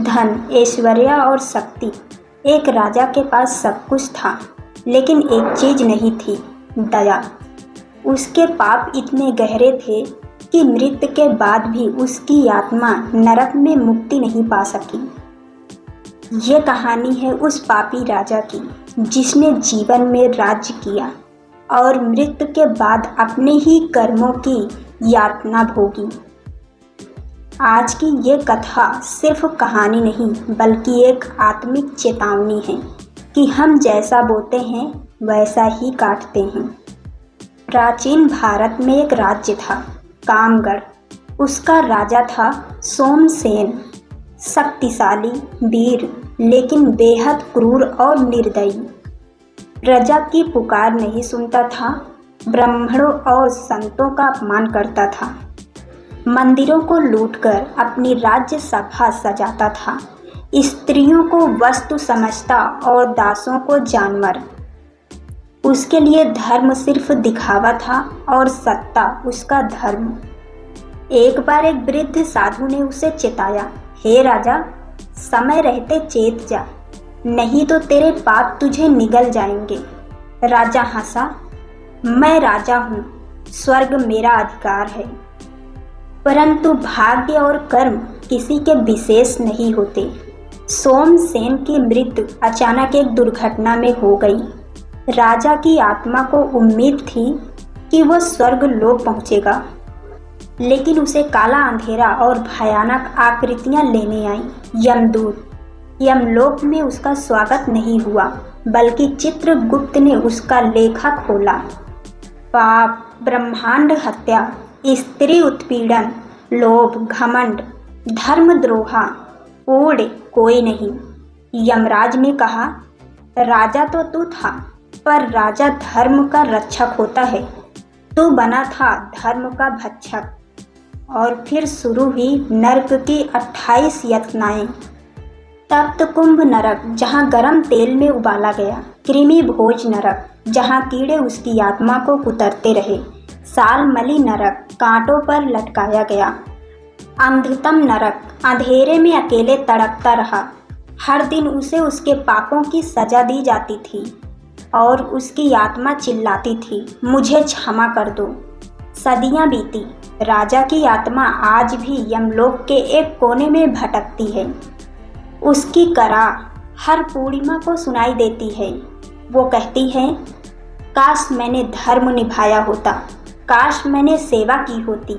धन, ऐश्वर्य और शक्ति। एक राजा के पास सब कुछ था, लेकिन एक चीज नहीं थी, दया। उसके पाप इतने गहरे थे कि मृत्यु के बाद भी उसकी आत्मा नरक में मुक्ति नहीं पा सकी। ये कहानी है उस पापी राजा की जिसने जीवन में राज्य किया और मृत्यु के बाद अपने ही कर्मों की यातना भोगी। आज की ये कथा सिर्फ कहानी नहीं, बल्कि एक आत्मिक चेतावनी है कि हम जैसा बोते हैं वैसा ही काटते हैं। प्राचीन भारत में एक राज्य था, कामगढ़। उसका राजा था सोमसेन, शक्तिशाली, वीर, लेकिन बेहद क्रूर और निर्दयी। प्रजा की पुकार नहीं सुनता था, ब्राह्मणों और संतों का अपमान करता था, मंदिरों को लूटकर अपनी राज्य सभा सजाता था, स्त्रियों को वस्तु समझता और दासों को जानवर। उसके लिए धर्म सिर्फ दिखावा था और सत्ता उसका धर्म। एक बार एक वृद्ध साधु ने उसे चेताया, हे राजा, समय रहते चेत जा, नहीं तो तेरे पाप तुझे निगल जाएंगे। राजा हंसा, मैं राजा हूँ, स्वर्ग मेरा अधिकार है। परंतु भाग्य और कर्म किसी के विशेष नहीं होते। सोमसेन की मृत्यु अचानक एक दुर्घटना में हो गई। राजा की आत्मा को उम्मीद थी कि वह स्वर्ग लोक पहुंचेगा, लेकिन उसे काला अंधेरा और भयानक आकृतियां लेने आई। यमदूत। यमलोक में उसका स्वागत नहीं हुआ, बल्कि चित्रगुप्त ने उसका लेखा खोला। पाप, ब्रह्मांड हत्या, स्त्री उत्पीड़न, लोभ, घमंड, धर्मद्रोह, ओढ़ कोई नहीं। यमराज ने कहा, राजा तो तू था, पर राजा धर्म का रक्षक होता है, तू बना था धर्म का भक्षक। और फिर शुरू हुई नरक की 28 यातनाएं। तप्त कुंभ नरक, जहाँ गर्म तेल में उबाला गया। कृमि भोज नरक, जहाँ कीड़े उसकी आत्मा को कुतरते रहे। सालमली नरक, कांटों पर लटकाया गया। अंधतम नरक, अंधेरे में अकेले तड़पता रहा। हर दिन उसे उसके पापों की सजा दी जाती थी और उसकी आत्मा चिल्लाती थी, मुझे क्षमा कर दो। सदियां बीती, राजा की आत्मा आज भी यमलोक के एक कोने में भटकती है। उसकी कराह हर पूर्णिमा को सुनाई देती है। वो कहती है, काश मैंने धर्म निभाया होता, काश मैंने सेवा की होती,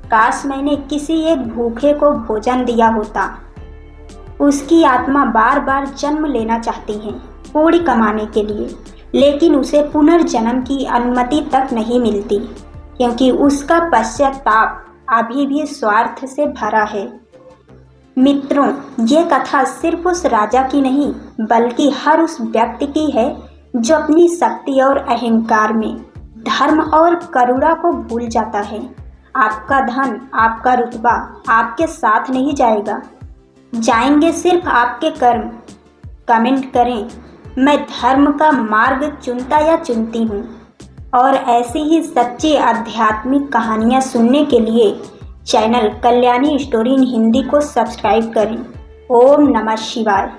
काश मैंने किसी एक भूखे को भोजन दिया होता। उसकी आत्मा बार बार जन्म लेना चाहती है पुण्य कमाने के लिए, लेकिन उसे पुनर्जन्म की अनुमति तक नहीं मिलती, क्योंकि उसका पश्चाताप अभी भी स्वार्थ से भरा है। मित्रों, ये कथा सिर्फ उस राजा की नहीं, बल्कि हर उस व्यक्ति की है जो अपनी शक्ति और अहंकार में धर्म और करुणा को भूल जाता है। आपका धन, आपका रुतबा आपके साथ नहीं जाएगा, जाएंगे सिर्फ आपके कर्म। कमेंट करें, मैं धर्म का मार्ग चुनता या चुनती हूँ। और ऐसी ही सच्ची आध्यात्मिक कहानियाँ सुनने के लिए channel Kalyani story in Hindi को सब्सक्राइब करें। ओम नमः शिवाय।